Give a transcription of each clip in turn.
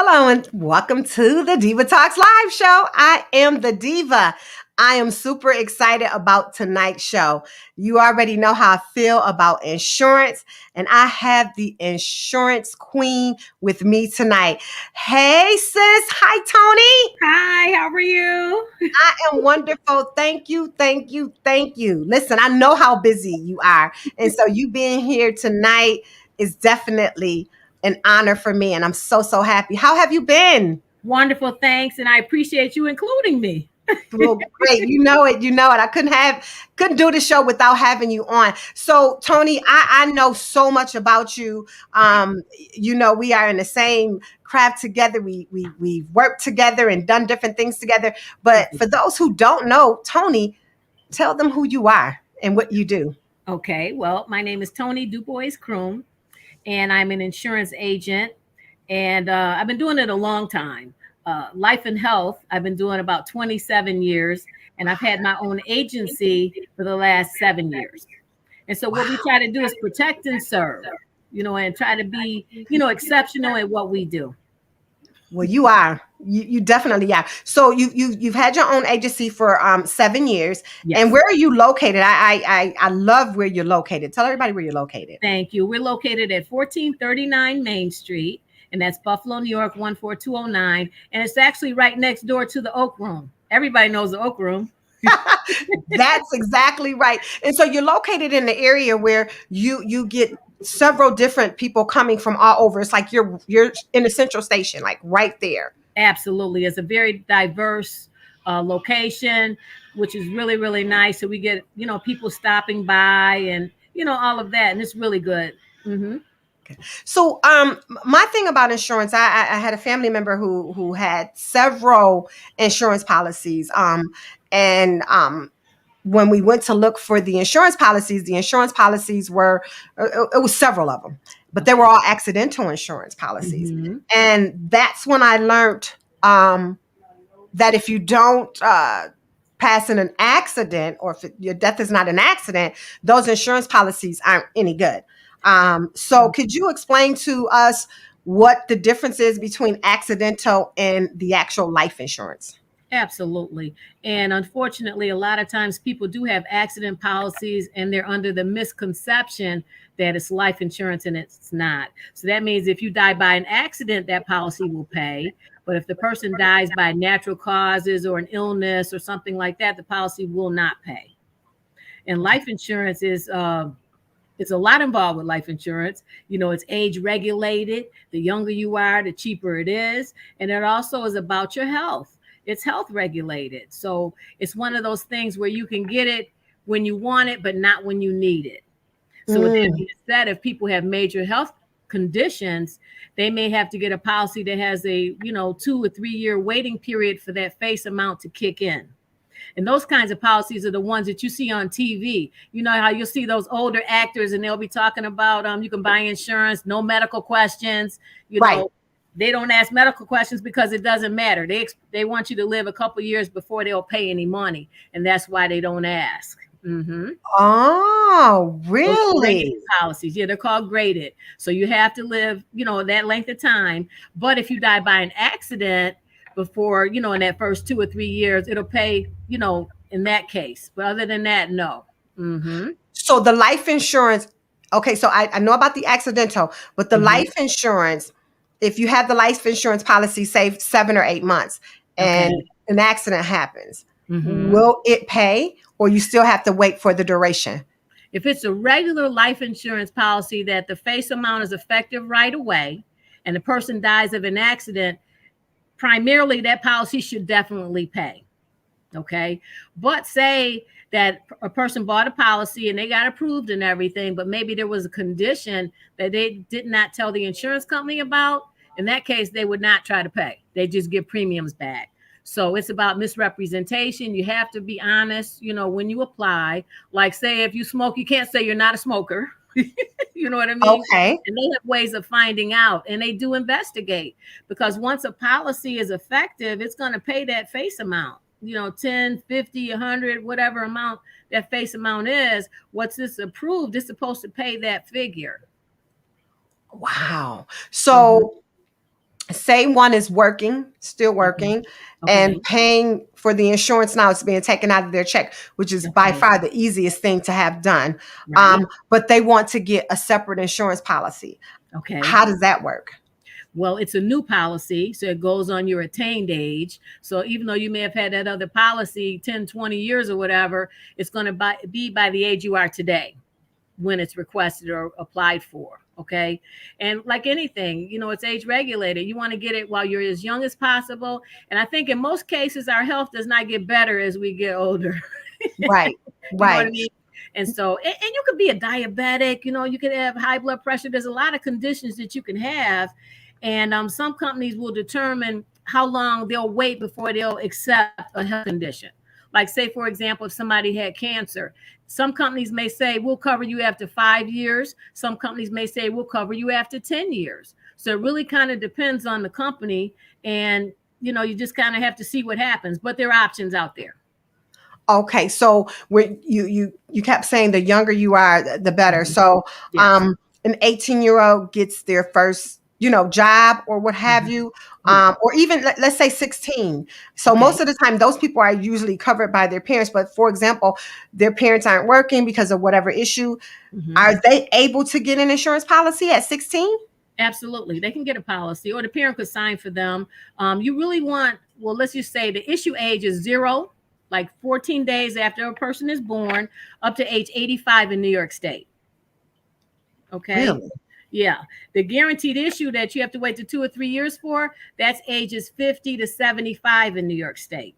Hello and welcome to the Diva Talks live show. I am the Diva. I am super excited about tonight's show. You already know how I feel about insurance, and I have the insurance queen with me tonight. Hey, sis. Hi, Tony. Hi, how are you? I am wonderful. Thank you, thank you, thank you. Listen, I know how busy you are. And so you being here tonight is definitely an honor for me. And I'm so, so happy. How have you been? Wonderful, thanks, and I appreciate you including me. Well, great. You know it. You know it. I couldn't do the show without having you on. So, Tony, I know so much about you. We are in the same craft together. We've worked together and done different things together. But for those who don't know, Tony, tell them who you are and what you do. Okay, well, my name is Tony Dubois Kroom, and I'm an insurance agent, and I've been doing it a long time. Life and health, I've been doing about 27 years, and I've had my own agency for the last 7 years. And so, what we try to do is protect and serve, and try to be, exceptional at what we do. Well, you are. You definitely are. So you've had your own agency for 7 years. Yes. And where are you located? I love where you're located. Tell everybody where you're located. Thank you. We're located at 1439 Main Street, and that's Buffalo, New York, 14209. And it's actually right next door to the Oak Room. Everybody knows the Oak Room. That's exactly right. And so you're located in the area where you get several different people coming from all over. It's like you're in the central station, like right there. Absolutely. It's a very diverse location, which is really, really nice. So we get, people stopping by and, all of that. And it's really good. Mm-hmm. So, my thing about insurance, I had a family member who had several insurance policies. And when we went to look for the insurance policies were it was several of them, but they were all accidental insurance policies. Mm-hmm. And that's when I learned that if you don't pass in an accident, or if your death is not an accident, those insurance policies aren't any good. So could you explain to us what the difference is between accidental and the actual life insurance? Absolutely. And unfortunately, a lot of times people do have accident policies and they're under the misconception that it's life insurance and it's not. So that means if you die by an accident, that policy will pay. But if the person dies by natural causes or an illness or something like that, the policy will not pay. And life insurance is it's a lot involved with life insurance. It's age regulated. The younger you are, the cheaper it is. And it also is about your health. It's health regulated. So it's one of those things where you can get it when you want it, but not when you need it. So with that being said, if people have major health conditions, they may have to get a policy that has a, 2 or 3 year waiting period for that face amount to kick in. And those kinds of policies are the ones that you see on TV. You know how you'll see those older actors and they'll be talking about you can buy insurance, no medical questions. Right. They don't ask medical questions because it doesn't matter. They want you to live a couple years before they'll pay any money, and that's why they don't ask. Mm-hmm. Oh, really? Policies, yeah, they're called graded. So you have to live, that length of time. But if you die by an accident before, in that first 2 or 3 years, it'll pay, in that case. But other than that, no. Mm-hmm. So the life insurance, okay, so I know about the accidental, but the life insurance, if you have the life insurance policy, say 7 or 8 months, and an accident happens, will it pay, or you still have to wait for the duration? If it's a regular life insurance policy that the face amount is effective right away, and the person dies of an accident, primarily that policy should definitely pay. Okay. But say that a person bought a policy and they got approved and everything, but maybe there was a condition that they did not tell the insurance company about. In that case, they would not try to pay. They just give premiums back. So it's about misrepresentation. You have to be honest, when you apply. Like, say, if you smoke, you can't say you're not a smoker. You know what I mean? Okay. And they have ways of finding out, and they do investigate, because once a policy is effective, it's going to pay that face amount. 10, 50, 100, whatever amount that face amount is. What's this approved? It's supposed to pay that figure. Wow. So say one is working, still Okay. working, and Okay. paying for the insurance now, it's being taken out of their check, which is by Okay. far the easiest thing to have done. Right. But they want to get a separate insurance policy. Okay. How does that work? Well, it's a new policy, so it goes on your attained age. So even though you may have had that other policy 10, 20 years or whatever, it's going to be by the age you are today when it's requested or applied for. Okay. And like anything, it's age regulated. You want to get it while you're as young as possible. And I think in most cases, our health does not get better as we get older. Right, You know what I right. mean? And so, and you could be a diabetic, you could have high blood pressure. There's a lot of conditions that you can have. And some companies will determine how long they'll wait before they'll accept a health condition. Like, say, for example, if somebody had cancer, some companies may say, we'll cover you after 5 years. Some companies may say, we'll cover you after 10 years. So it really kind of depends on the company. And, you just kind of have to see what happens. But there are options out there. Okay, so when you kept saying the younger you are, the better. Mhm. So, Yes. an 18-year-old gets their first, job or what have Mhm. you, Yeah. or even let's say 16. So Okay. most of the time, those people are usually covered by their parents. But for example, their parents aren't working because of whatever issue. Hmm. Are they able to get an insurance policy at 16? Absolutely. They can get a policy or the parent could sign for them. You really want, well, let's just say the issue age is 0, like 14 days after a person is born, up to age 85 in New York State. Okay. Really? Yeah. The guaranteed issue that you have to wait to 2 or 3 years for, that's ages 50 to 75 in New York State.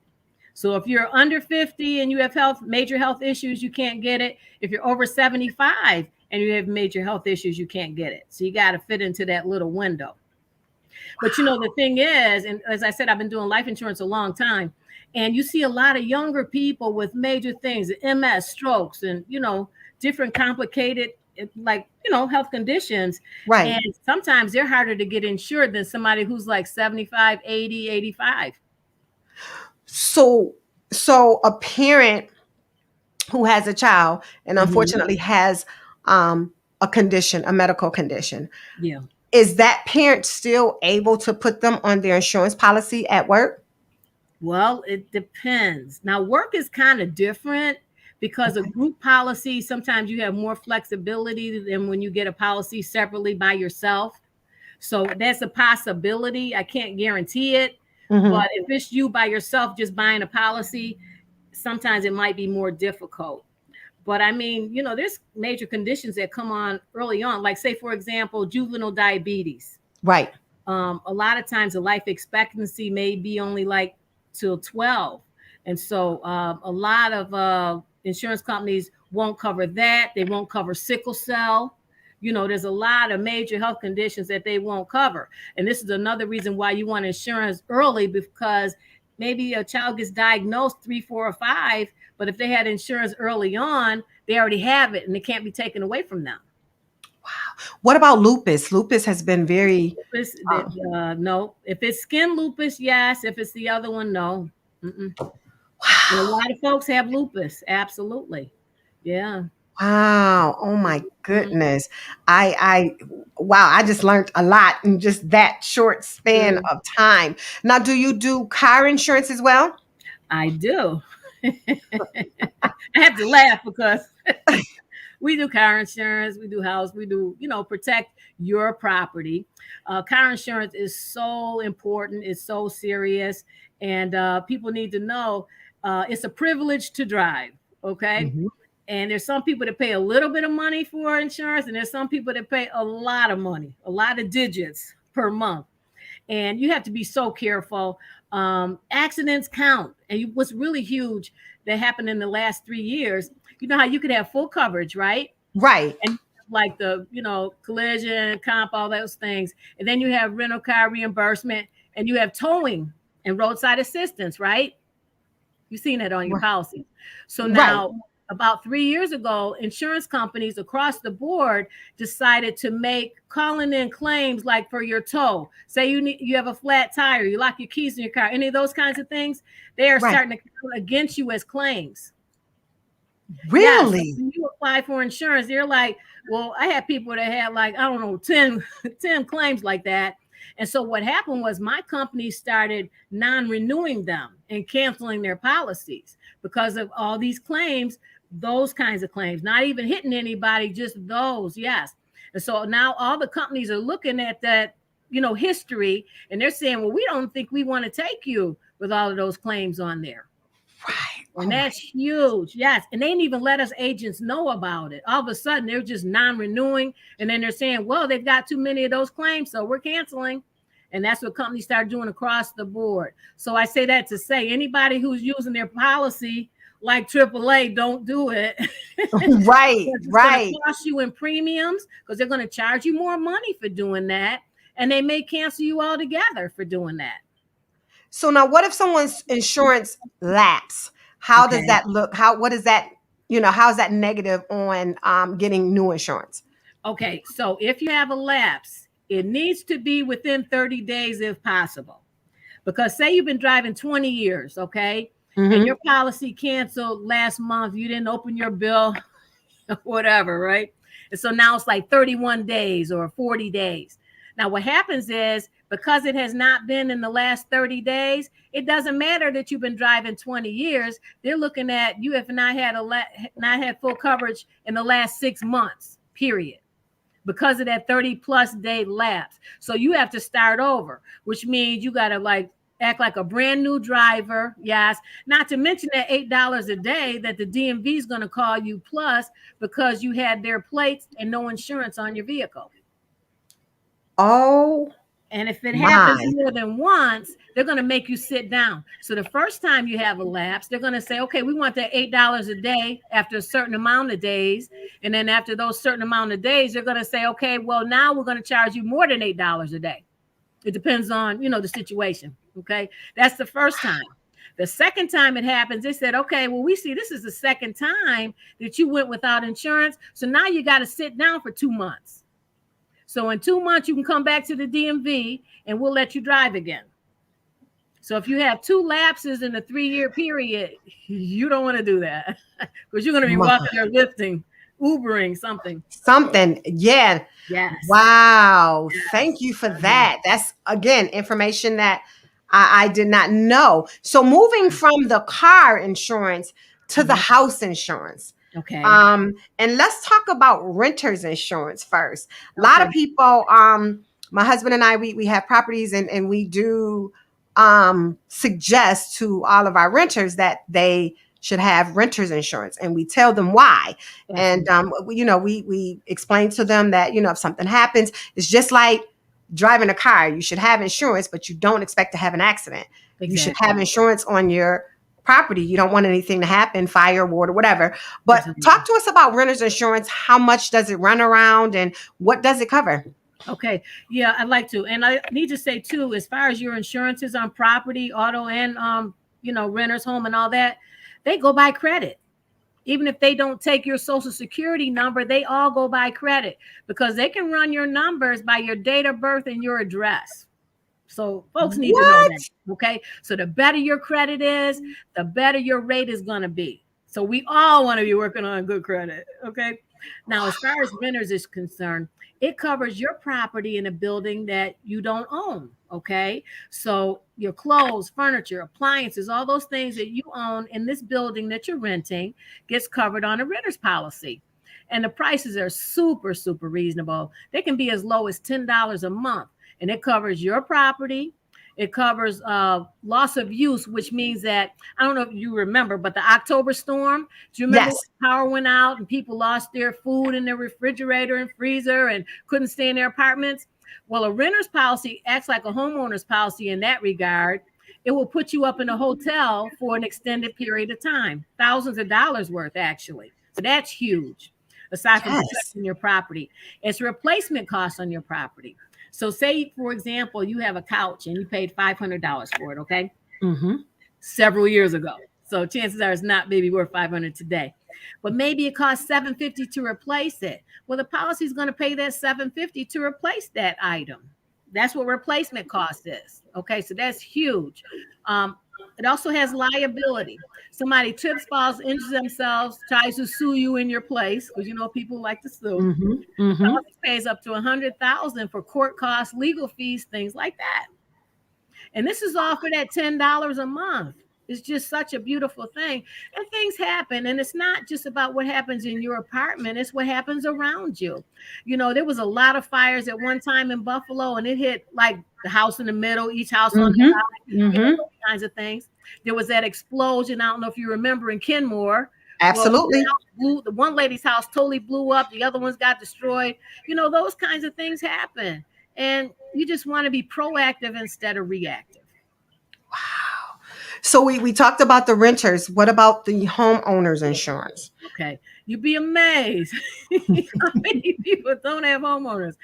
So if you're under 50 and you have major health issues, you can't get it. If you're over 75 and you have major health issues, you can't get it. So you got to fit into that little window. But the thing is, and as I said, I've been doing life insurance a long time, and you see a lot of younger people with major things, MS, strokes, and different complicated like health conditions. Right. And sometimes they're harder to get insured than somebody who's like 75, 80, 85. So, a parent who has a child and Mm-hmm. unfortunately has a condition, a medical condition, Yeah. is that parent still able to put them on their insurance policy at work? Well, it depends. Now, work is kind of different because a Okay. group policy, sometimes you have more flexibility than when you get a policy separately by yourself. So that's a possibility. I can't guarantee it. Hmm. But if it's you by yourself just buying a policy, sometimes it might be more difficult. But I mean, there's major conditions that come on early on, like, say, for example, juvenile diabetes. Right. A lot of times the life expectancy may be only like till 12. And so a lot of insurance companies won't cover that. They won't cover sickle cell. There's a lot of major health conditions that they won't cover. And this is another reason why you want insurance early, because maybe a child gets diagnosed 3, 4, or 5, but if they had insurance early on, they already have it and it can't be taken away from them. What about lupus? Lupus has been very. Lupus, Um, no. If it's skin lupus, yes. If it's the other one, no. Mm-mm. And a wow. lot of folks have lupus. Absolutely. Yeah. Wow. Oh my Mhm. goodness. Wow. I just learned a lot in just that short span True. of time. Now, do you do car insurance as well? I do. I have to laugh because we do car insurance, we do house, we do, protect your property. Car insurance is so important, it's so serious, and people need to know it's a privilege to drive. Okay. Mhm. And there's some people that pay a little bit of money for insurance, and there's some people that pay a lot of money, a lot of digits per month. And you have to be so careful. Accidents count. And what's really huge that happened in the last 3 years, you know how you could have full coverage, right? Right. And like the, collision, comp, all those things. And then you have rental car reimbursement and you have towing and roadside assistance, right? You've seen it on your Right. policy. So Right. now, about 3 years ago, insurance companies across the board decided to make calling in claims like for your tow. Say you have a flat tire, you lock your keys in your car, any of those kinds of things, they are Right. starting to count against you as claims. Yes, so Really? when you apply for insurance, they're like, well, I had people that had like, I don't know, 10 claims like that. And so what happened was my company started non-renewing them and canceling their policies because of all these claims, those kinds of claims, not even hitting anybody, just those. Yes. And so now all the companies are looking at that, history, and they're saying, well, we don't think we want to take you with all of those claims on there. Right. And Oh my. that's huge. Yes. And they didn't even let us agents know about it. All of a sudden, they're just non-renewing. And then they're saying, well, they've got too many of those claims, so we're canceling. And that's what companies start doing across the board. So I say that to say anybody who's using their policy like AAA, don't do it. Right. It's going to Right. cost you in premiums because they're going to charge you more money for doing that. And they may cancel you altogether for doing that. So now what if someone's insurance lapse? How does Okay. that look? What is that, how is that negative on getting new insurance? Okay. So if you have a lapse, it needs to be within 30 days if possible. Because say you've been driving 20 years, okay? And Hmm. your policy canceled last month, you didn't open your bill, whatever, right? And so now it's like 31 days or 40 days. Now, what happens is because it has not been in the last 30 days, it doesn't matter that you've been driving 20 years. They're looking at you if not had full coverage in the last 6 months, period, because of that 30 plus day lapse. So you have to start over, which means you got to like act like a brand new driver. Yes. Not to mention that $8 a day that the DMV is going to call you plus because you had their plates and no insurance on your vehicle. Oh And if it happens my. more than once, they're going to make you sit down. So the first time you have a lapse, they're going to say, okay, we want that $8 a day after a certain amount of days. And then after those certain amount of days, they're going to say, okay, well, now we're going to charge you more than $8 a day. It depends on, the situation. Okay. That's the first time. The second time it happens, they said, okay, well, we see this is the second time that you went without insurance. So now you got to sit down for 2 months. So in 2 months, you can come back to the DMV and we'll let you drive again. So if you have two lapses in a 3-year period, you don't want to do that because you're going to be My. walking or lifting, Ubering, something. Something. Yeah. Yes. Wow. Thank Yes. you for that. That's again information that I did not know. So moving from the car insurance to the Mhm. house insurance. Okay. And let's talk about renters insurance first. A lot of Okay. people, my husband and I, we have properties and we do suggest to all of our renters that they should have renters insurance, and we tell them why. And Absolutely. we explain to them that if something happens, it's just like driving a car. You should have insurance, but you don't expect to have an accident. You should have Exactly. insurance on your property. You don't want anything to happen, fire, water, whatever. But talk Absolutely. to us about renters insurance. How much does it run around, and what does it cover? Okay. Yeah, I'd like to. And I need to say too, as far as your insurances on property, auto, and renters home and all that, they go by credit. Even if they don't take your social security number, they all go by credit because they can run your numbers by your date of birth and your address. So folks need to know What? that. Okay. So the better your credit is, the better your rate is going to be. So we all want to be working on good credit. Okay. Now, as far as renters is concerned, it covers your property in a building that you don't own. Okay. So your clothes, furniture, appliances, all those things that you own in this building that you're renting gets covered on a renter's policy. And the prices are super, super reasonable. They can be as low as $10 a month, and it covers your property. It covers loss of use, which means that I don't know if you remember, but the October storm. Do you remember Yes. when power went out and people lost their food in their refrigerator and freezer and couldn't stay in their apartments? Well, a renter's policy acts like a homeowner's policy in that regard. It will put you up in a hotel for an extended period of time, thousands of dollars worth, actually. So that's huge, aside from Yes. protecting your property. It's replacement costs on your property. So say, for example, you have a couch and you paid $500 for it, okay? Hmm. Several years ago. So chances are it's not maybe worth 500 today. But maybe it costs 750 to replace it. Well, the policy is going to pay that 750 to replace that item. That's what replacement cost is. Okay, so that's huge. It also has liability. Somebody trips, falls, injures themselves, tries to sue you in your place, because you know people like to sue. Mm-hmm. The Mm-hmm. policy pays up to 100,000 for court costs, legal fees, things like that. And this is all for that $10 a month. It's just such a beautiful thing. And things happen. And it's not just about what happens in your apartment, it's what happens around you. You know, there was a lot of fires at one time in Buffalo, and it hit like the house in the middle, each house on the Mm-hmm. side, you know, Mm-hmm. those kinds of things. There was that explosion. I don't know if you remember in Kenmore. Well, Absolutely. the one lady's house totally blew up, the other ones got destroyed. You know, those kinds of things happen. And you just want to be proactive instead of reactive. Wow. So we talked about the renters. What about the homeowners insurance? Okay. You'd be amazed how many people don't have homeowners.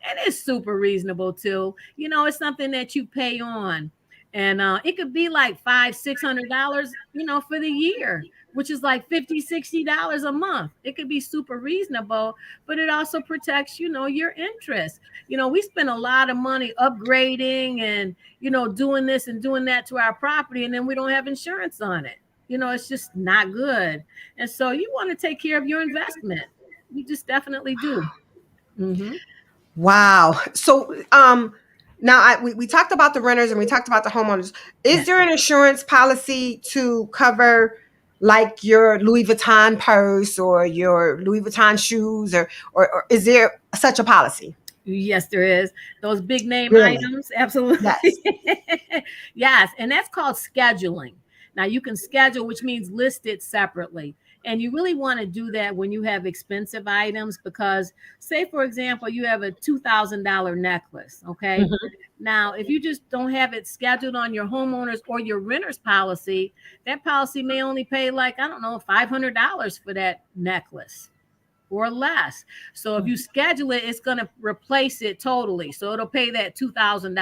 And it's super reasonable too. You know, it's something that you pay on. And it could be like $500-$600, you know, for the year, which is like $50-$60 a month. It could be super reasonable, but it also protects, you know, your interest. You know, we spend a lot of money upgrading and, you know, doing this and doing that to our property, and then we don't have insurance on it. You know, it's just not good. And so you want to take care of your investment. You just definitely do. Hmm. Wow. So now we talked about the renters and we talked about the homeowners. Is Yes. there an insurance policy to cover like your Louis Vuitton purse or your Louis Vuitton shoes or is there such a policy? Yes, there is. Those big name Really? items, absolutely. Yes. Yes, and that's called scheduling. Now you can schedule, which means list it separately. And you really want to do that when you have expensive items because, say, for example, you have a $2,000 necklace. Okay. Mhm. Now, if you just don't have it scheduled on your homeowners or your renters policy, that policy may only pay like, I don't know, $500 for that necklace or less. So if you schedule it, it's going to replace it totally. So it'll pay that $2,000.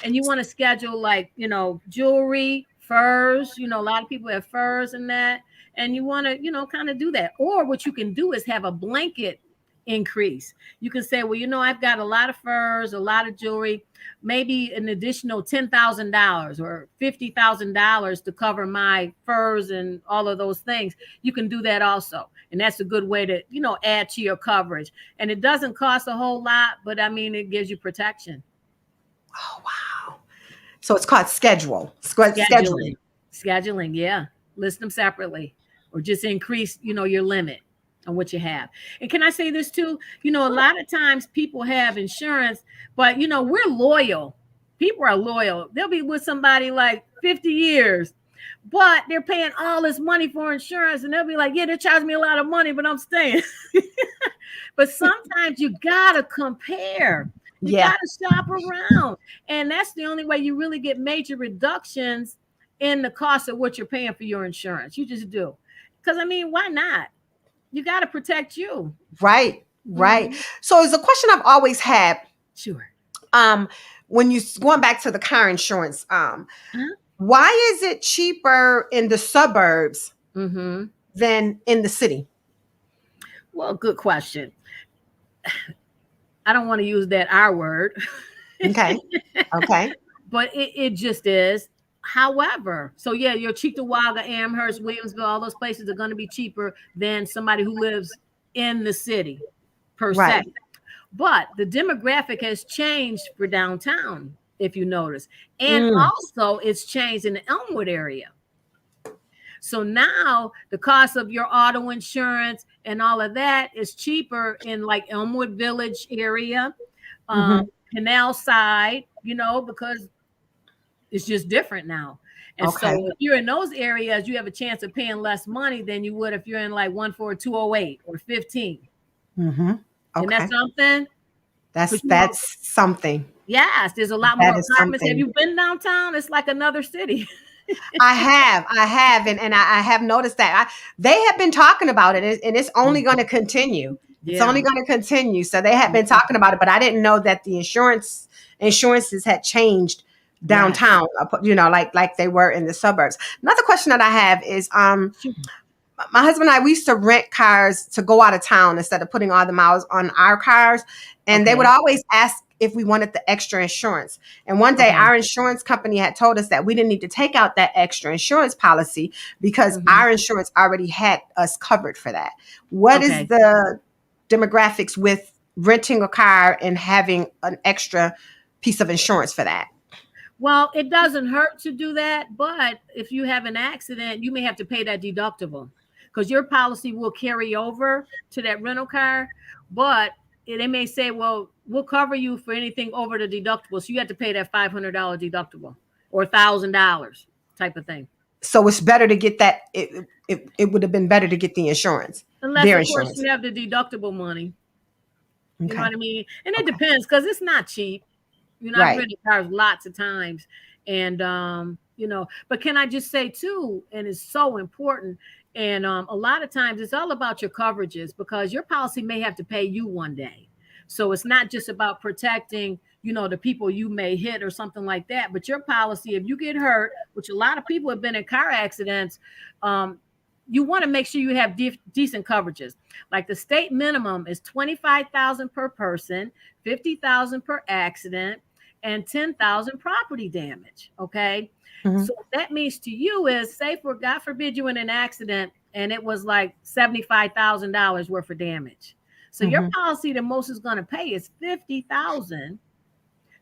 And you want to schedule like, you know, jewelry, furs, you know, a lot of people have furs and that. And you want to, you know, kind of do that. Or what you can do is have a blanket increase. You can say, well, you know, I've got a lot of furs, a lot of jewelry, maybe an additional $10,000 or $50,000 to cover my furs and all of those things. You can do that also. And that's a good way to, you know, add to your coverage. And it doesn't cost a whole lot, but I mean, it gives you protection. Oh wow. So it's called scheduling. Scheduling, scheduling, yeah. List them separately or just increase, you know, your limit on what you have. And can I say this too? You know, a lot of times people have insurance, but you know, we're loyal. People are loyal. They'll be with somebody like 50 years, but they're paying all this money for insurance and they'll be like, yeah, they charge me a lot of money, but I'm staying. But sometimes you gotta compare. You Yeah. gotta shop around. And that's the only way you really get major reductions in the cost of what you're paying for your insurance. You just do. Because I mean, why not? You got to protect you. Right. Right. Hmm. So it's a question I've always had. Sure. Um, when you going back to the car insurance, Uh-huh. why is it cheaper in the suburbs Hmm. than in the city? Well, good question. I don't want to use that R word, Okay. Okay. but it just is. However, so yeah, your Cheektowaga, Amherst, Williamsville, all those places are going to be cheaper than somebody who lives in the city per se. Right. But the demographic has changed for downtown, if you notice. And Mm, also, it's changed in the Elmwood area. So now the cost of your auto insurance and all of that is cheaper in like Elmwood Village area, um, mhm. Canal Side, you know, because it's just different now. And so Okay. if you're in those areas, you have a chance of paying less money than you would if you're in like 14208 or 15. Mhm. And that's Okay. something. That's But you know, that's something. yes, there's a lot more That is apartments. Have something. you been downtown? It's like another city. I have, and I have noticed that. They have been talking about it, and it's only going to continue. It's Yeah. only going to continue. So they have been talking about it, but I didn't know that the insurances had changed Yes. downtown. You know, like they were in the suburbs. Another question that I have is, Sure. my husband and I, we used to rent cars to go out of town instead of putting all the miles on our cars. And they would Okay. always ask if we wanted the extra insurance. And one day Okay. our insurance company had told us that we didn't need to take out that extra insurance policy because Hmm. our insurance already had us covered for that. What is Okay. the demographics with renting a car and having an extra piece of insurance for that? Well, it doesn't hurt to do that, but if you have an accident, you may have to pay that deductible because your policy will carry over to that rental car. But they may say, well, we'll cover you for anything over the deductible. So you have to pay that $500 deductible or $1,000 type of thing. So it's better to get that. It would have been better to get the insurance, Unless, their of course, insurance. you have the deductible money. You know Okay. what I mean? And it Okay. depends because it's not cheap. I've Right. rented cars lots of times. And but can I just say too, and it's so important, and a lot of times it's all about your coverages because your policy may have to pay you one day. So it's not just about protecting, the people you may hit or something like that, but your policy, if you get hurt, which a lot of people have been in car accidents, um, you want to make sure you have decent coverages. Like the state minimum is 25,000 per person, 50,000 per accident, and 10,000 property damage. Okay. Hmm. So that means to you is, say for God forbid you in an accident and it was like $75,000 worth of damage. So your Hmm. policy, the most is going to pay is 50,000.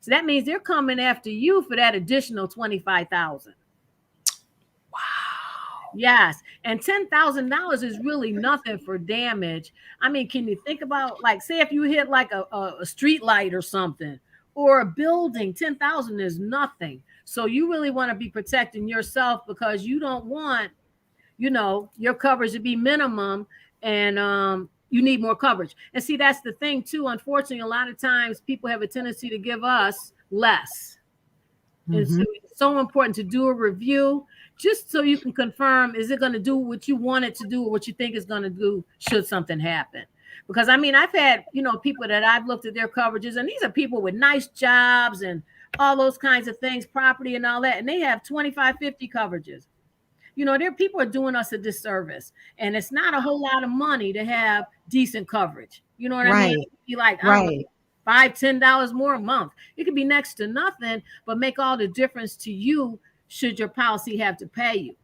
So that means they're coming after you for that additional 25,000. Wow. Yes, and $10,000 is really nothing for damage. I mean, can you think about, like, say if you hit like a street light or something or a building, 10,000 is nothing. So you really want to be protecting yourself because you don't want, your coverage to be minimum, and you need more coverage. And see, that's the thing too. Unfortunately, a lot of times people have a tendency to give us less. And so Hmm. it's so important to do a review just so you can confirm, is it going to do what you want it to do or what you think it's going to do should something happen. Because I mean, I've had, people that I've looked at their coverages, and these are people with nice jobs and all those kinds of things, property and all that, and they have 25, 50 coverages. There people are doing us a disservice, and it's not a whole lot of money to have decent coverage. You know what I mean? Right. Be like, I don't know, Right. $5, $10 more a month. It could be next to nothing, but make all the difference to you should your policy have to pay you.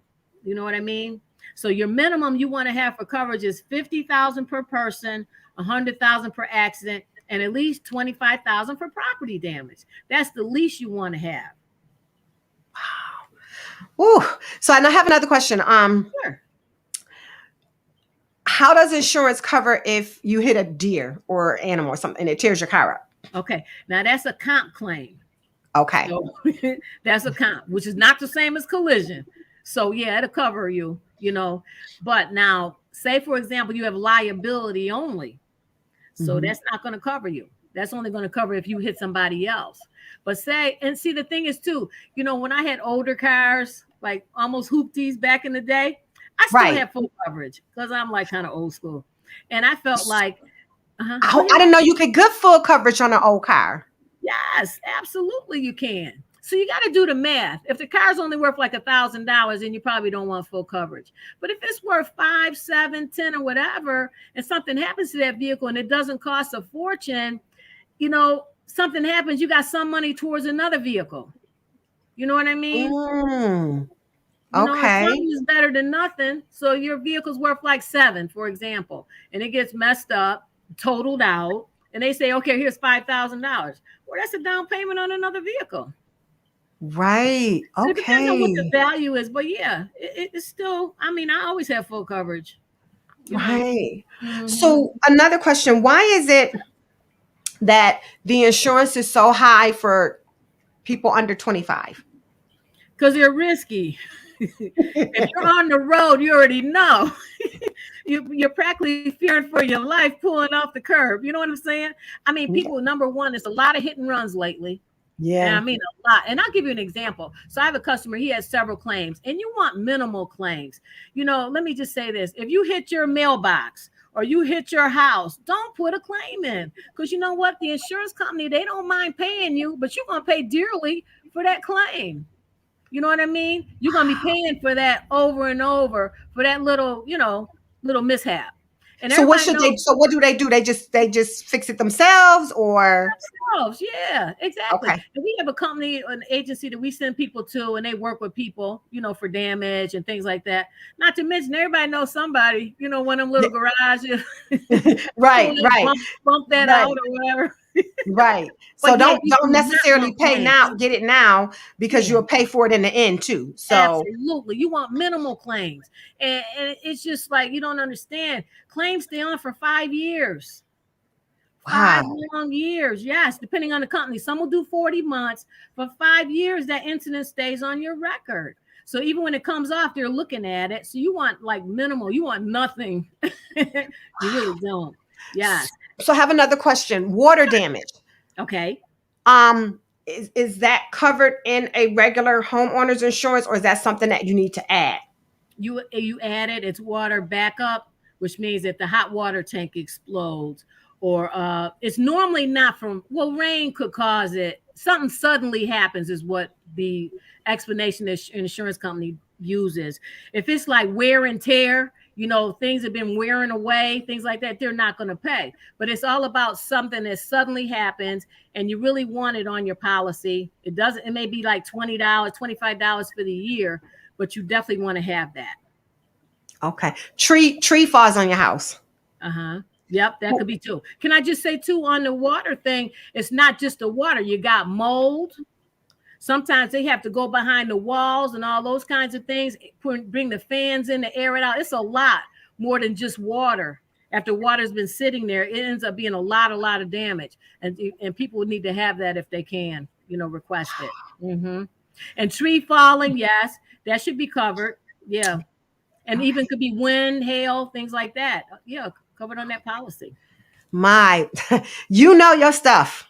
You know what I mean? So your minimum you want to have for coverage is 50,000 per person, 100,000 per accident, and at least 25,000 for property damage. That's the least you want to have. Ooh. So I have another question. Sure. How does insurance cover if you hit a deer or animal or something and it tears your car up? Okay. Now that's a comp claim. Okay. So that's a comp, which is not the same as collision. So yeah, it'll cover you. But now, say for example, you have liability only. So Hmm. that's not going to cover you. That's only going to cover if you hit somebody else. But say, and see, the thing is too, when I had older cars, like almost hoopties back in the day, I still Right. had full coverage because I'm like kind of old school. And I felt like, go I ahead. didn't know you could get full coverage on an old car. Yes, absolutely you can. So you got to do the math. If the car's only worth like $1,000, then you probably don't want full coverage. But if it's worth 5, 7, 10, or whatever, and something happens to that vehicle and it doesn't cost a fortune, something happens, you got some money towards another vehicle. You know what I mean? Mm, And okay. something is better than nothing. So your vehicle's worth like 7, for example, and it gets messed up, totaled out, and they say, okay, here's $5,000. Well, that's a down payment on another vehicle. Right. It depends on what the Okay. value is, but yeah, it's still. I mean, I always have full coverage. You know. Right. Mm-hmm. So another question, why is it that the insurance is so high for people under 25? Because they're risky. If you're on the road, you already know. You're practically fearing for your life pulling off the curb. You know what I'm saying? I mean, Yeah. people, number one, there's a lot of hit and runs lately. And I Yeah. mean a lot. And I'll give you an example. So I have a customer, he has several claims, and you want minimal claims. Let me just say this. If you hit your mailbox or you hit your house, don't put a claim in. Because you know what? The insurance company, they don't mind paying you, but you're going to pay dearly for that claim. You know what I mean? You're going to be paying for that over and over for that little mishap. And So what everybody should they? knows So what do? They just fix it themselves, or themselves. Yeah, exactly. okay, And we have a company, an agency that we send people to, and they work with people, for damage and things like that. Not to mention, everybody knows somebody, one of them little garages. So right, they right, bump that right, out or whatever. right. So But yeah, don't you don't do necessarily minimum pay now, claims. get it now because Yeah. you'll pay for it in the end too. So Absolutely. You want minimal claims. And it's just like you don't understand. Claims stay on for 5 years. 5 wow, long years. Yes, depending on the company. Some will do 40 months. For 5 years, that incident stays on your record. So even when it comes off, they're looking at it. So you want like minimal. You want nothing. You really don't. Yes. so I have another question. Water damage. Okay. Is that covered in a regular homeowner's insurance, or is that something that you need to add? You add it, it's water backup, which means that the hot water tank explodes, or it's normally not from, well, rain could cause it. Something suddenly happens is what the explanation that insurance company uses. If it's like wear and tear, things have been wearing away, things like that, they're not going to pay. But it's all about something that suddenly happens and you really want it on your policy. It may be like $20, $25 for the year, but you definitely want to have that. Okay. Tree falls on your house. Uh-huh. Yep, that could be too. Can I just say too on the water thing, it's not just the water. You got mold. Sometimes they have to go behind the walls and all those kinds of things, bring the fans in to air it out. It's a lot more than just water. After water's been sitting there, it ends up being a lot of damage. And people need to have that if they can, request it. Mm-hmm. And tree falling, yes, that should be covered. Yeah. And even Okay. could be wind, hail, things like that. Yeah, covered on that policy. My, you know your stuff.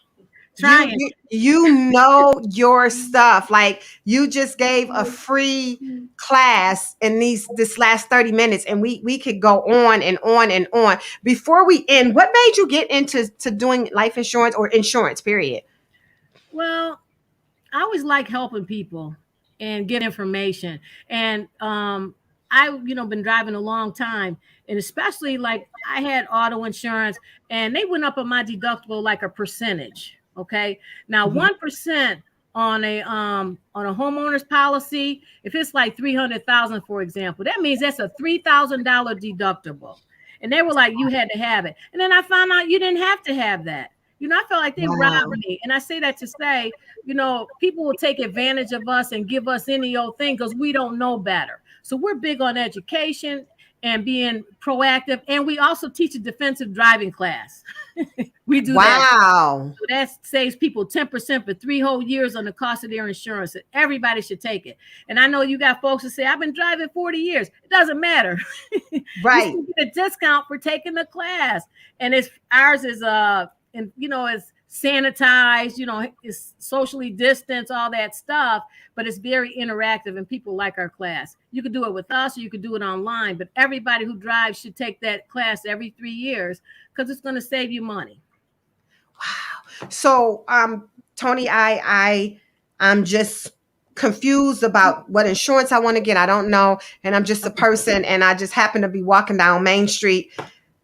You, Trying. you you know your stuff. Like you just gave a free class in this last 30 minutes, and we could go on and on and on. Before we end, what made you get into doing life insurance or insurance, period? Well, I always like helping people and get information. And I, been driving a long time, and especially like I had auto insurance, and they went up on my deductible like a percentage. Okay, now Mhm. 1% on a homeowner's policy, if it's like 300,000, for example, that means that's a $3,000 deductible. And they were like, you had to have it, and then I found out you didn't have to have that. I felt like they robbed Wow. me. And I say that to say, people will take advantage of us and give us any old thing because we don't know better. So we're big on education and being proactive. And we also teach a defensive driving class. We do that. Wow. So that saves people 10% for 3 whole years on the cost of their insurance. Everybody should take it. And I know you got folks that say, I've been driving 40 years. It doesn't matter. You Right. still get a discount for taking the class. And ours is and it's sanitized, it's socially distanced, all that stuff, but it's very interactive and people like our class. You could do it with us or you could do it online, but everybody who drives should take that class every 3 years because it's going to save you money. Wow. So, Tony, I'm just confused about what insurance I want to get. I don't know, and I'm just a Okay. person, and I just happen to be walking down Main Street.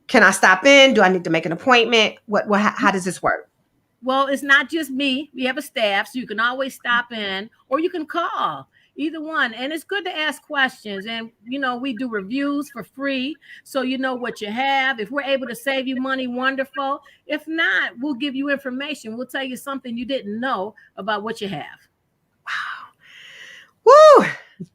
Can I stop in? Do I need to make an appointment? What? How does this work? Well, it's not just me. We have a staff, so you can always stop in or you can call. Either one. And it's good to ask questions. And, we do reviews for free. So you know what you have. If we're able to save you money, wonderful. If not, we'll give you information. We'll tell you something you didn't know about what you have. Woo!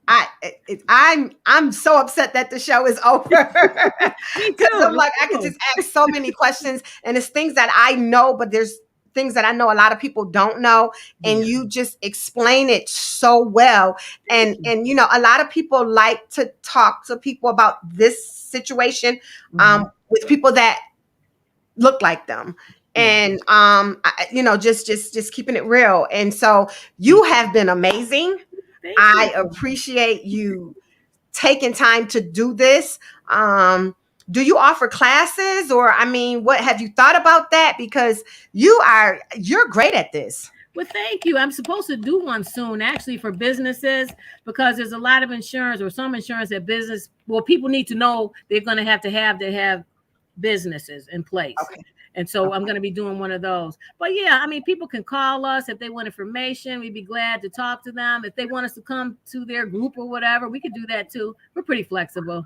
I'm so upset that the show is over Me because too. I'm Me like I could too. just ask so many questions, and it's things that I know, but there's things that I know a lot of people don't know, and Yeah. you just explain it so well. Thank And you. and a lot of people like to talk to people about this situation, Mhm. with people that look like them, Yeah. and just keeping it real. And so you have been amazing. Thank you. I appreciate you taking time to do this. Do you offer classes, or I mean, what have you thought about that? Because you're great at this. Well, thank you. I'm supposed to do one soon, actually, for businesses because there's a lot of insurance or some insurance that business. Well, people need to know they're going to have businesses in place. Okay. And so I'm Okay. going to be doing one of those. But yeah, I mean, people can call us if they want information. We'd be glad to talk to them. If they want us to come to their group or whatever, we could do that too. We're pretty flexible.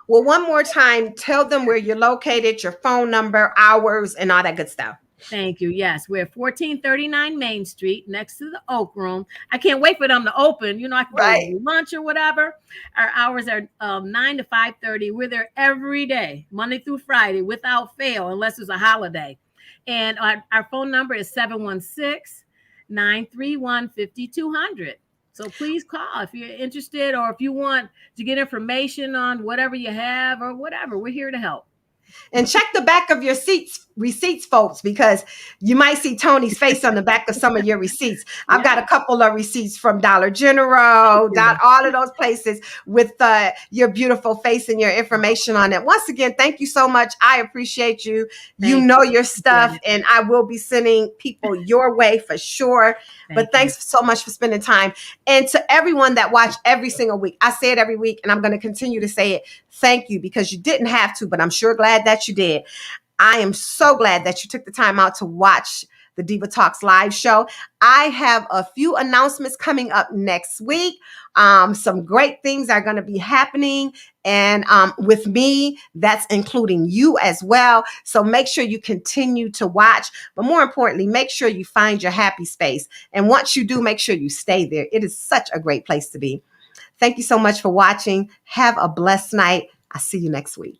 Well, one more time, tell them where you're located, your phone number, hours, and all that good stuff. Thank you. Yes, we're at 1439 Main Street next to the Oak Room. I can't wait for them to open. You know, I can go Right. to lunch or whatever. Our hours are 9 to 5:30. We're there every day, Monday through Friday, without fail, unless it's a holiday. And our phone number is 716-931 5200. So please call if you're interested or if you want to get information on whatever you have or whatever. We're here to help. And check the back of your receipts, folks, because you might see Tony's face on the back of some of your receipts. I've got Yeah. a couple of receipts from Dollar General, all of those places with your beautiful face and your information on it. Once again, thank you so much. I appreciate you. You Thank know you. your stuff, and I will be sending people your way for sure. But Thank you. thanks so much for spending time. And to everyone that watch every single week, I say it every week, and I'm going to continue to say it. Thank you, because you didn't have to, but I'm sure glad that you did. I am so glad that you took the time out to watch the Diva Talks live show. I have a few announcements coming up next week. Some great things are going to be happening, and with me, that's including you as well. So make sure you continue to watch, but more importantly, make sure you find your happy space. And once you do, make sure you stay there. It is such a great place to be. Thank you so much for watching. Have a blessed night. I'll see you next week.